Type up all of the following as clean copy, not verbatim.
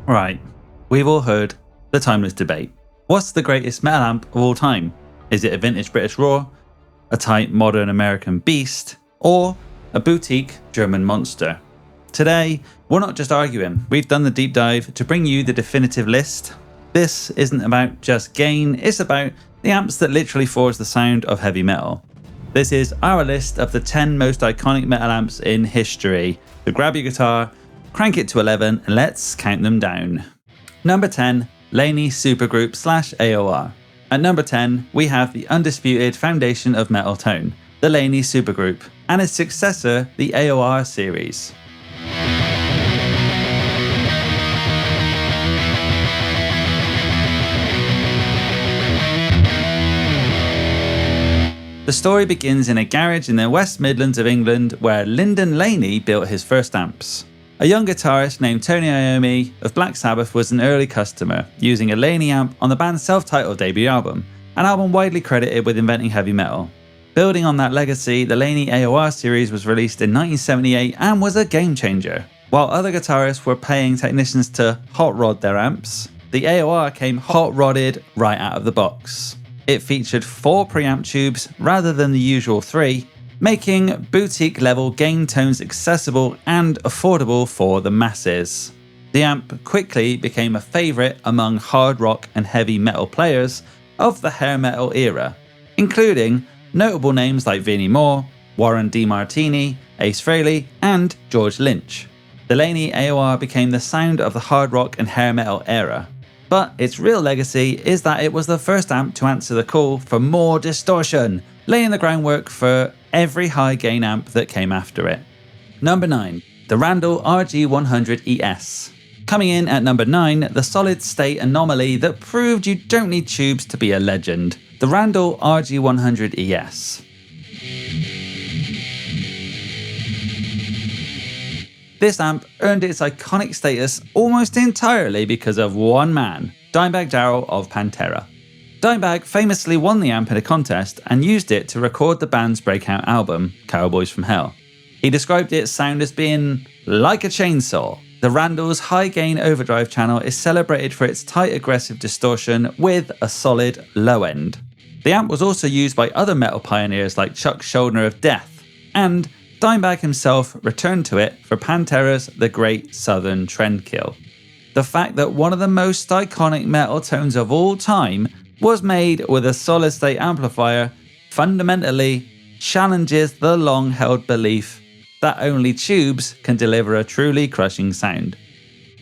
Right, we've all heard the timeless debate. What's the greatest metal amp of all time? Is it a vintage British Raw, a tight modern American beast, or a boutique German monster? Today, we're not just arguing, we've done the deep dive to bring you the definitive list. This isn't about just gain, it's about the amps that literally forge the sound of heavy metal. This is our list of the 10 most iconic metal amps in history. So grab your guitar, crank it to 11, and let's count them down. Number 10, Laney Supergroup / AOR. At number 10, we have the undisputed foundation of metal tone, the Laney Supergroup, and its successor, the AOR series. The story begins in a garage in the West Midlands of England where Lyndon Laney built his first amps. A young guitarist named Tony Iommi of Black Sabbath was an early customer, using a Laney amp on the band's self-titled debut album, an album widely credited with inventing heavy metal. Building on that legacy, the Laney AOR series was released in 1978 and was a game changer. While other guitarists were paying technicians to hot rod their amps, the AOR came hot rodded right out of the box. It featured 4 preamp tubes rather than the usual 3, making boutique-level gain tones accessible and affordable for the masses. The amp quickly became a favourite among hard rock and heavy metal players of the hair metal era, including notable names like Vinnie Moore, Warren DeMartini, Ace Frehley, and George Lynch. The Laney AOR became the sound of the hard rock and hair metal era. But its real legacy is that it was the first amp to answer the call for more distortion, laying the groundwork for every high gain amp that came after it. Number 9, the Randall RG100ES. Coming in at number 9, the solid state anomaly that proved you don't need tubes to be a legend, the Randall RG100ES. This amp earned its iconic status almost entirely because of one man, Dimebag Darrell of Pantera. Dimebag famously won the amp in a contest and used it to record the band's breakout album, Cowboys from Hell. He described its sound as being like a chainsaw. The Randall's high-gain overdrive channel is celebrated for its tight aggressive distortion with a solid low end. The amp was also used by other metal pioneers like Chuck Schuldiner of Death, and Dimebag himself returned to it for Pantera's The Great Southern Trendkill. The fact that one of the most iconic metal tones of all time was made with a solid-state amplifier fundamentally challenges the long-held belief that only tubes can deliver a truly crushing sound.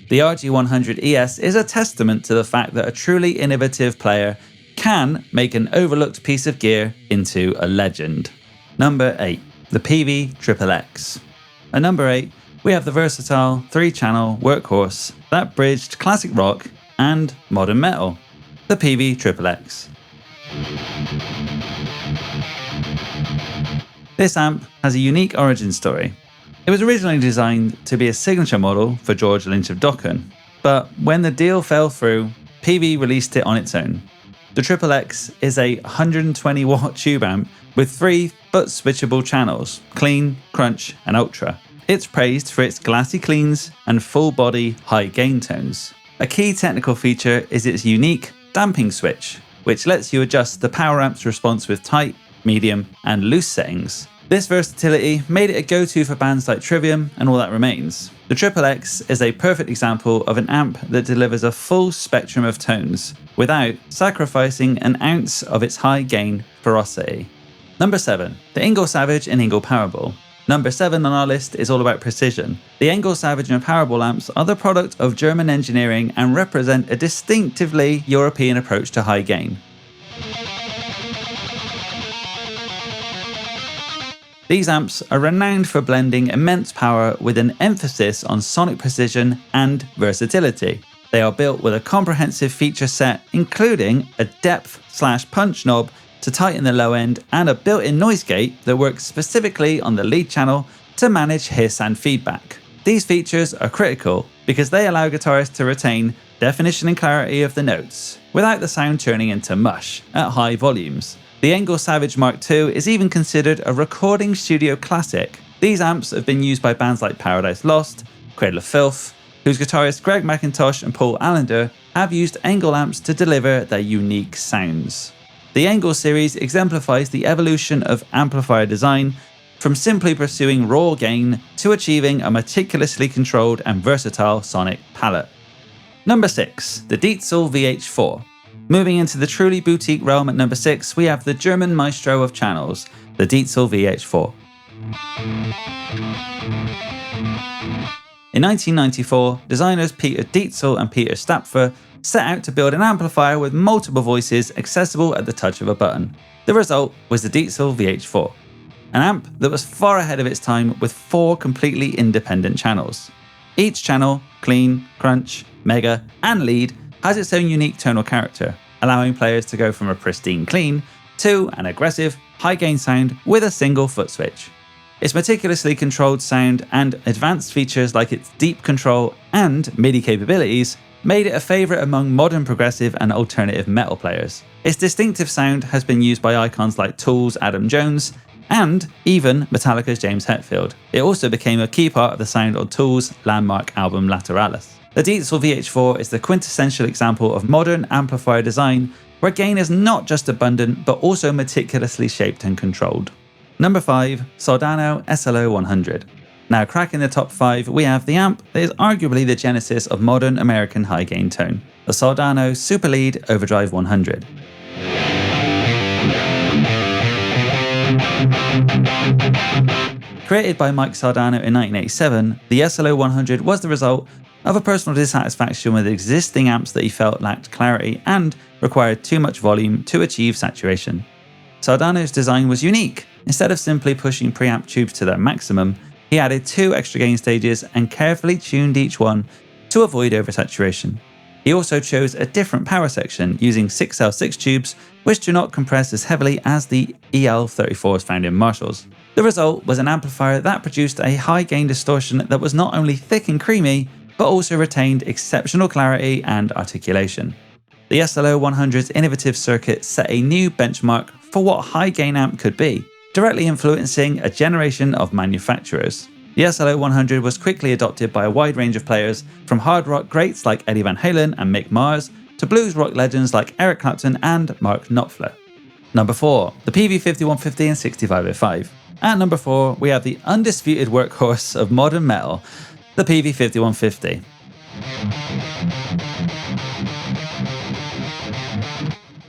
The RG100ES is a testament to the fact that a truly innovative player can make an overlooked piece of gear into a legend. Number 8. The Peavey XXX. At number 8, we have the versatile 3-channel workhorse that bridged classic rock and modern metal, the Peavey XXX. This amp has a unique origin story. It was originally designed to be a signature model for George Lynch of Dokken, but when the deal fell through, Peavey released it on its own. The XXX is a 120-watt tube amp with 3 but switchable channels, clean, crunch, and ultra. It's praised for its glassy cleans and full-body high gain tones. A key technical feature is its unique damping switch, which lets you adjust the power amp's response with tight, medium, and loose settings. This versatility made it a go-to for bands like Trivium and All That Remains. The XXX is a perfect example of an amp that delivers a full spectrum of tones without sacrificing an ounce of its high gain ferocity. Number 7, the ENGL Savage and ENGL Powerball. Number 7 on our list is all about precision. The ENGL Savage and Powerball amps are the product of German engineering and represent a distinctively European approach to high gain. These amps are renowned for blending immense power with an emphasis on sonic precision and versatility. They are built with a comprehensive feature set, including a depth/punch knob to tighten the low end and a built-in noise gate that works specifically on the lead channel to manage hiss and feedback. These features are critical because they allow guitarists to retain definition and clarity of the notes without the sound turning into mush at high volumes. The ENGL Savage Mark II is even considered a recording studio classic. These amps have been used by bands like Paradise Lost, Cradle of Filth, whose guitarists Greg McIntosh and Paul Allender have used ENGL amps to deliver their unique sounds. The ENGL series exemplifies the evolution of amplifier design from simply pursuing raw gain to achieving a meticulously controlled and versatile sonic palette. Number 6. The Diezel VH4. Moving into the truly boutique realm at number 6, we have the German maestro of channels, the Diezel VH4. In 1994, designers Peter Diezel and Peter Stapfer set out to build an amplifier with multiple voices accessible at the touch of a button. The result was the Diezel VH4, an amp that was far ahead of its time with 4 completely independent channels. Each channel, clean, crunch, mega, and lead, has its own unique tonal character, allowing players to go from a pristine clean to an aggressive, high-gain sound with a single foot switch. Its meticulously controlled sound and advanced features like its deep control and MIDI capabilities made it a favourite among modern progressive and alternative metal players. Its distinctive sound has been used by icons like Tool's Adam Jones and even Metallica's James Hetfield. It also became a key part of the sound on Tool's landmark album Lateralis. The Diezel VH4 is the quintessential example of modern amplifier design where gain is not just abundant but also meticulously shaped and controlled. Number 5. Soldano SLO 100. Now cracking the top 5, we have the amp that is arguably the genesis of modern American high gain tone, the Soldano Super Lead Overdrive 100. Created by Mike Soldano in 1987, the SLO 100 was the result of a personal dissatisfaction with existing amps that he felt lacked clarity and required too much volume to achieve saturation. Soldano's design was unique. Instead of simply pushing preamp tubes to their maximum, he added 2 extra gain stages and carefully tuned each one to avoid oversaturation. He also chose a different power section using 6L6 tubes, which do not compress as heavily as the EL34s found in Marshalls. The result was an amplifier that produced a high gain distortion that was not only thick and creamy, but also retained exceptional clarity and articulation. The SLO 100's innovative circuit set a new benchmark for what a high gain amp could be, directly influencing a generation of manufacturers. The SLO 100 was quickly adopted by a wide range of players, from hard rock greats like Eddie Van Halen and Mick Mars, to blues rock legends like Eric Clapton and Mark Knopfler. Number 4. The Peavey 5150 and 6505. At number 4, we have the undisputed workhorse of modern metal, the Peavey 5150.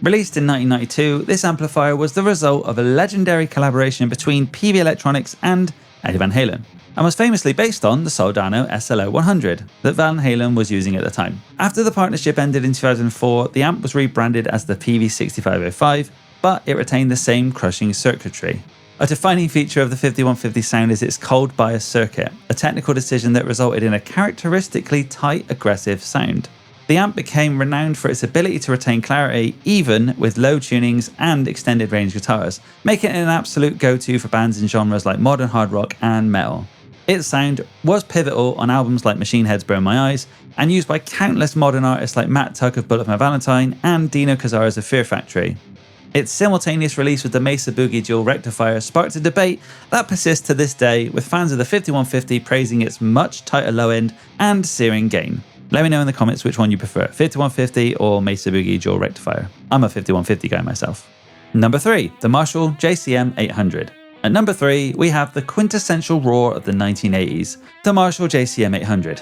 Released in 1992, this amplifier was the result of a legendary collaboration between Peavey Electronics and Eddie Van Halen, and was famously based on the Soldano SLO 100 that Van Halen was using at the time. After the partnership ended in 2004, the amp was rebranded as the Peavey 6505, but it retained the same crushing circuitry. A defining feature of the 5150 sound is its cold bias circuit, a technical decision that resulted in a characteristically tight, aggressive sound. The amp became renowned for its ability to retain clarity even with low tunings and extended range guitars, making it an absolute go-to for bands in genres like modern hard rock and metal. Its sound was pivotal on albums like Machine Head's Burn My Eyes, and used by countless modern artists like Matt Tuck of Bullet My Valentine and Dino Cazares of Fear Factory. Its simultaneous release with the Mesa Boogie dual Rectifier sparked a debate that persists to this day, with fans of the 5150 praising its much tighter low end and searing gain. Let me know in the comments which one you prefer, 5150 or Mesa Boogie dual Rectifier. I'm a 5150 guy myself. Number 3, the Marshall JCM 800. At number 3, we have the quintessential roar of the 1980s, the Marshall JCM 800.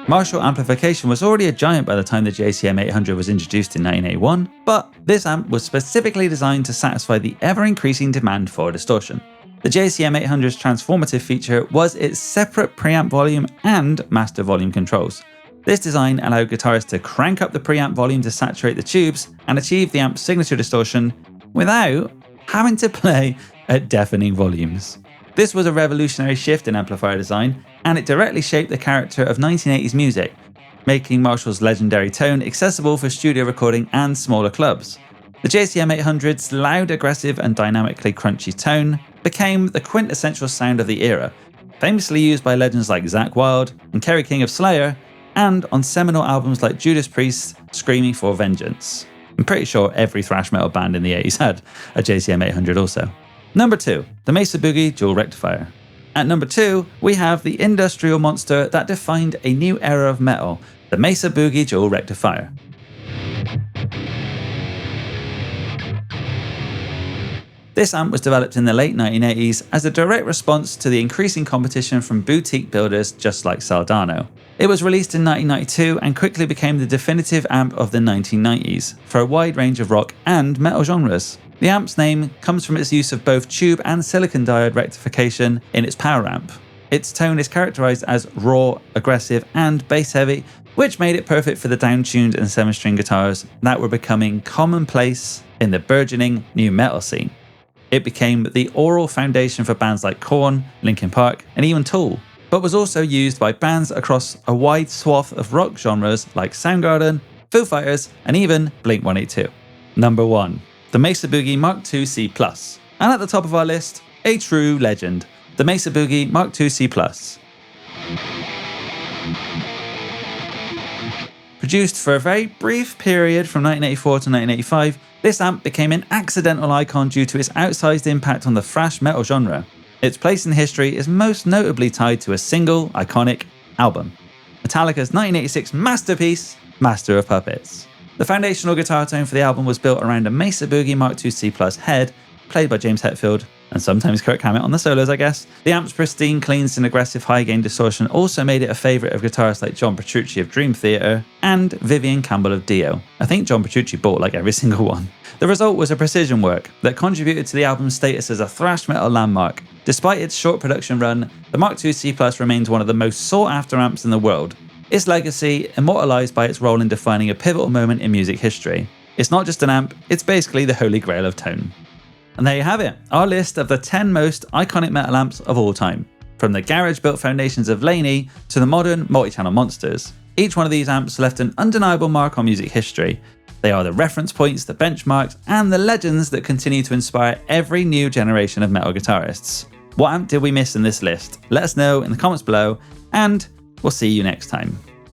Marshall amplification was already a giant by the time the JCM 800 was introduced in 1981, but this amp was specifically designed to satisfy the ever-increasing demand for distortion. The JCM 800's transformative feature was its separate preamp volume and master volume controls. This design allowed guitarists to crank up the preamp volume to saturate the tubes and achieve the amp's signature distortion without having to play at deafening volumes. This was a revolutionary shift in amplifier design, and it directly shaped the character of 1980s music, making Marshall's legendary tone accessible for studio recording and smaller clubs. The JCM 800's loud, aggressive, and dynamically crunchy tone became the quintessential sound of the era, famously used by legends like Zakk Wylde and Kerry King of Slayer, and on seminal albums like Judas Priest's Screaming for Vengeance. I'm pretty sure every thrash metal band in the 80s had a JCM 800 also. Number 2, the Mesa Boogie Dual Rectifier. At number 2, we have the industrial monster that defined a new era of metal, the Mesa Boogie Dual Rectifier. This amp was developed in the late 1980s as a direct response to the increasing competition from boutique builders just like Soldano. It was released in 1992 and quickly became the definitive amp of the 1990s for a wide range of rock and metal genres. The amp's name comes from its use of both tube and silicon diode rectification in its power amp. Its tone is characterized as raw, aggressive, and bass heavy, which made it perfect for the down-tuned and 7-string guitars that were becoming commonplace in the burgeoning new metal scene. It became the oral foundation for bands like Korn, Linkin Park, and even Tool, but was also used by bands across a wide swath of rock genres like Soundgarden, Foo Fighters, and even Blink-182. Number 1. The Mesa Boogie Mark II C+. And at the top of our list, a true legend, the Mesa Boogie Mark II C+. Produced for a very brief period from 1984 to 1985, this amp became an accidental icon due to its outsized impact on the thrash metal genre. Its place in history is most notably tied to a single, iconic album, Metallica's 1986 masterpiece, Master of Puppets. The foundational guitar tone for the album was built around a Mesa Boogie Mark II C+ head, played by James Hetfield, and sometimes Kirk Hammett on the solos, I guess. The amp's pristine, cleans and aggressive high-gain distortion also made it a favourite of guitarists like John Petrucci of Dream Theater and Vivian Campbell of Dio. I think John Petrucci bought like every single one. The result was a precision work that contributed to the album's status as a thrash metal landmark. Despite its short production run, the Mark II C+ remains one of the most sought-after amps in the world. Its legacy immortalised by its role in defining a pivotal moment in music history. It's not just an amp, it's basically the holy grail of tone. And there you have it, our list of the 10 most iconic metal amps of all time. From the garage-built foundations of Laney to the modern multi-channel monsters. Each one of these amps left an undeniable mark on music history. They are the reference points, the benchmarks, and the legends that continue to inspire every new generation of metal guitarists. What amp did we miss in this list? Let us know in the comments below, and we'll see you next time.